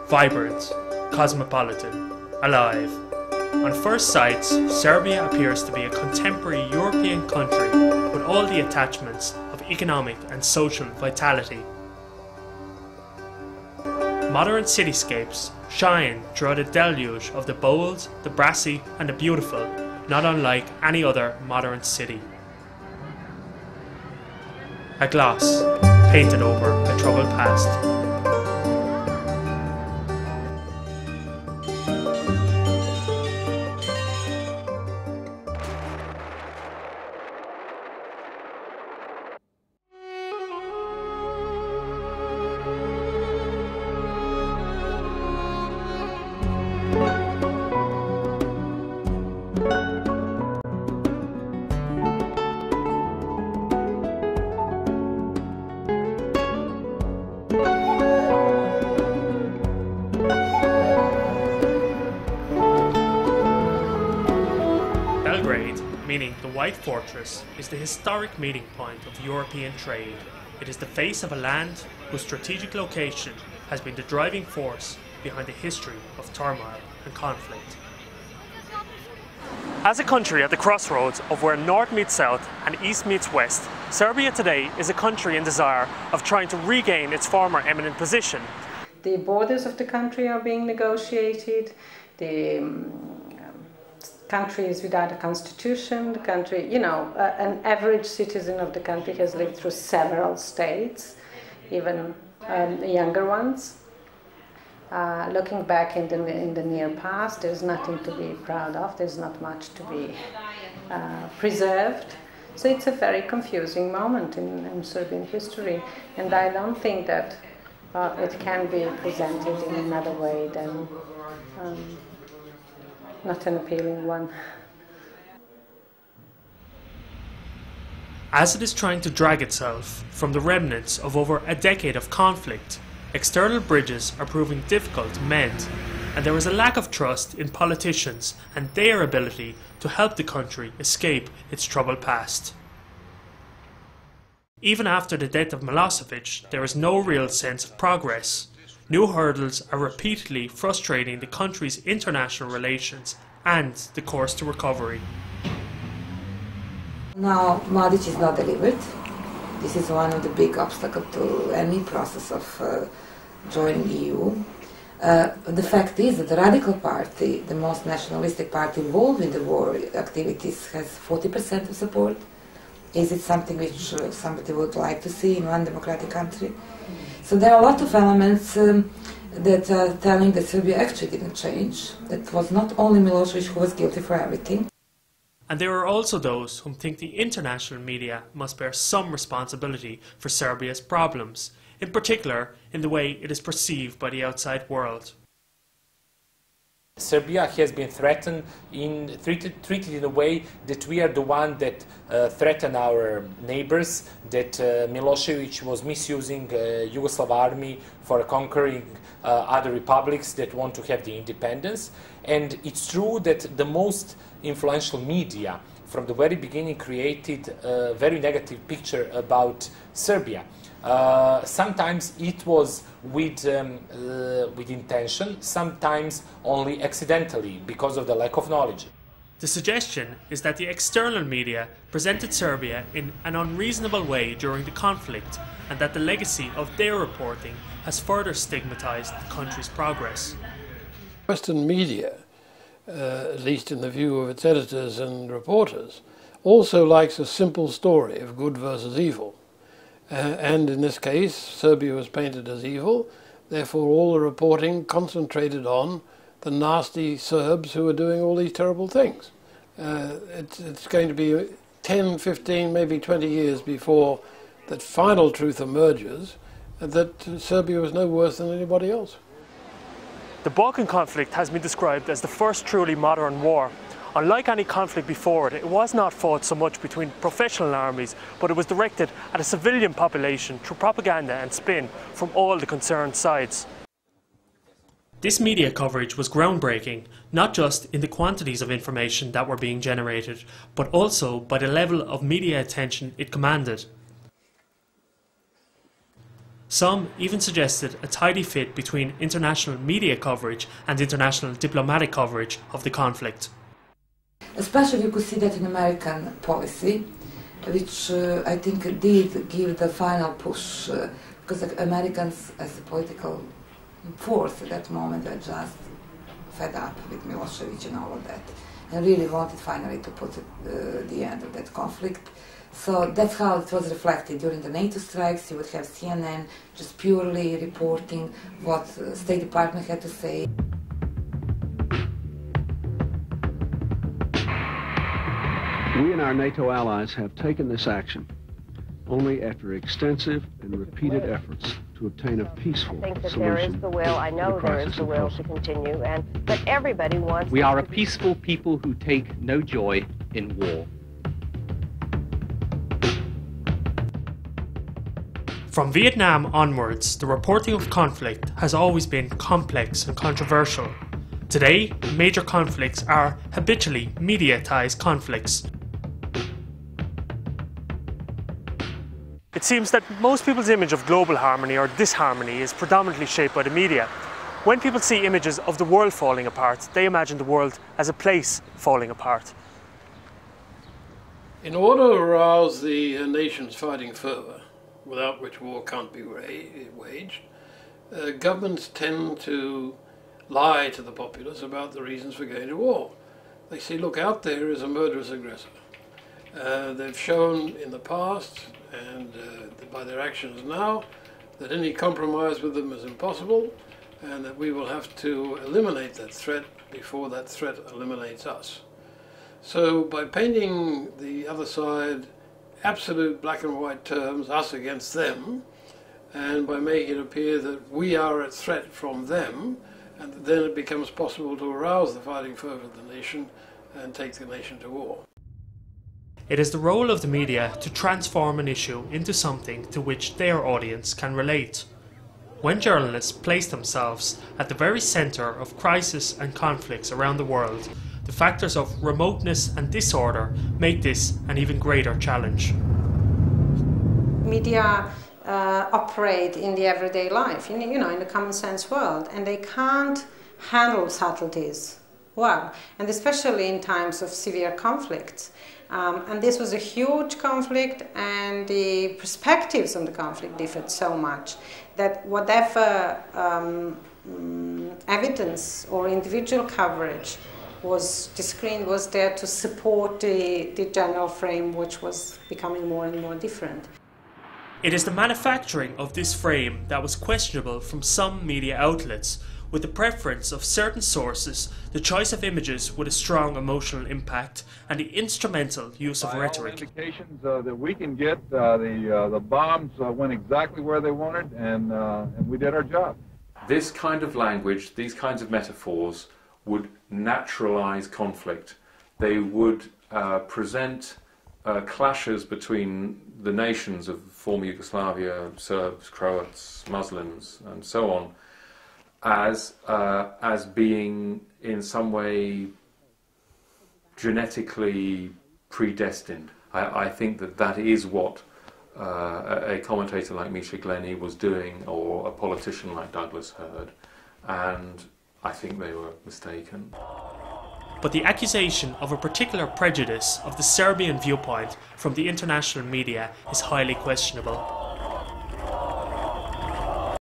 vibrant, cosmopolitan, alive. On first sight, Serbia appears to be a contemporary European country with all the attachments of economic and social vitality. Modern cityscapes shine throughout a deluge of the bold, the brassy and the beautiful, not unlike any other modern city. A gloss painted over a troubled past. Meaning the White Fortress, is the historic meeting point of European trade. It is the face of a land whose strategic location has been the driving force behind the history of turmoil and conflict. As a country at the crossroads of where North meets South and East meets West, Serbia today is a country in desire of trying to regain its former eminent position. The borders of the country are being negotiated. The country is without a constitution. The country, an average citizen of the country has lived through several states, even younger ones. Looking back in the near past, there's nothing to be proud of. There's not much to be preserved. So it's a very confusing moment in Serbian history, and I don't think that it can be presented in another way than not an appealing one. As it is trying to drag itself from the remnants of over a decade of conflict, external bridges are proving difficult to mend, and there is a lack of trust in politicians and their ability to help the country escape its troubled past. Even after the death of Milosevic, there is no real sense of progress. New hurdles are repeatedly frustrating the country's international relations and the course to recovery. Now, Mladic is not delivered. This is one of the big obstacles to any process of joining the EU. The fact is that the Radical Party, the most nationalistic party involved in the war activities, has 40% of support. Is it something which somebody would like to see in one democratic country? So there are a lot of elements that are telling that Serbia actually didn't change. It was not only Milosevic who was guilty for everything. And there are also those who think the international media must bear some responsibility for Serbia's problems, in particular in the way it is perceived by the outside world. Serbia has been treated in a way that we are the one that threaten our neighbors, that Milosevic was misusing Yugoslav army for conquering other republics that want to have the independence. And it's true that the most influential media from the very beginning created a very negative picture about Serbia. Sometimes it was with intention, sometimes only accidentally because of the lack of knowledge. The suggestion is that the external media presented Serbia in an unreasonable way during the conflict, and that the legacy of their reporting has further stigmatized the country's progress. Western media, at least in the view of its editors and reporters, also likes a simple story of good versus evil. And in this case, Serbia was painted as evil, therefore all the reporting concentrated on the nasty Serbs who are doing all these terrible things. It's going to be 10, 15, maybe 20 years before that final truth emerges that Serbia was no worse than anybody else. The Balkan conflict has been described as the first truly modern war. Unlike any conflict before it, it was not fought so much between professional armies, but it was directed at a civilian population through propaganda and spin from all the concerned sides. This media coverage was groundbreaking, not just in the quantities of information that were being generated, but also by the level of media attention it commanded. Some even suggested a tidy fit between international media coverage and international diplomatic coverage of the conflict. Especially you could see that in American policy, which I think did give the final push, because the Americans as a political force at that moment were just fed up with Milosevic and all of that, and really wanted finally to put the end of that conflict. So that's how it was reflected during the NATO strikes. You would have CNN just purely reporting what the State Department had to say. We and our NATO allies have taken this action only after extensive and repeated efforts to obtain a peaceful solution. I think that there is the will. I know there is the will to continue, but everybody wants. We are a peaceful people who take no joy in war. From Vietnam onwards, the reporting of conflict has always been complex and controversial. Today, major conflicts are habitually mediatized conflicts. It seems that most people's image of global harmony or disharmony is predominantly shaped by the media. When people see images of the world falling apart, they imagine the world as a place falling apart. In order to arouse the nations fighting further, without which war can't be waged, governments tend to lie to the populace about the reasons for going to war. They say, look, out there is a murderous aggressor. They've shown in the past and by their actions now that any compromise with them is impossible, and that we will have to eliminate that threat before that threat eliminates us. So by painting the other side absolute black and white terms, us against them, and by making it appear that we are a threat from them, and then it becomes possible to arouse the fighting fervour of the nation and take the nation to war. It is the role of the media to transform an issue into something to which their audience can relate. When journalists place themselves at the very centre of crisis and conflicts around the world, the factors of remoteness and disorder make this an even greater challenge. Media operate in the everyday life, in the common sense world, and they can't handle subtleties well, and especially in times of severe conflicts. And this was a huge conflict, and the perspectives on the conflict differed so much that whatever evidence or individual coverage was there to support the general frame, which was becoming more and more different. It is the manufacturing of this frame that was questionable from some media outlets, with the preference of certain sources, the choice of images with a strong emotional impact, and the instrumental use of rhetoric. All indications that we can get, the bombs went exactly where they wanted, and we did our job. This kind of language, these kinds of metaphors, would naturalize conflict. They would present clashes between the nations of former Yugoslavia, Serbs, Croats, Muslims, and so on, as being in some way genetically predestined. I think that is what a commentator like Misha Glenny was doing, or a politician like Douglas Hurd, and I think they were mistaken. But the accusation of a particular prejudice of the Serbian viewpoint from the international media is highly questionable.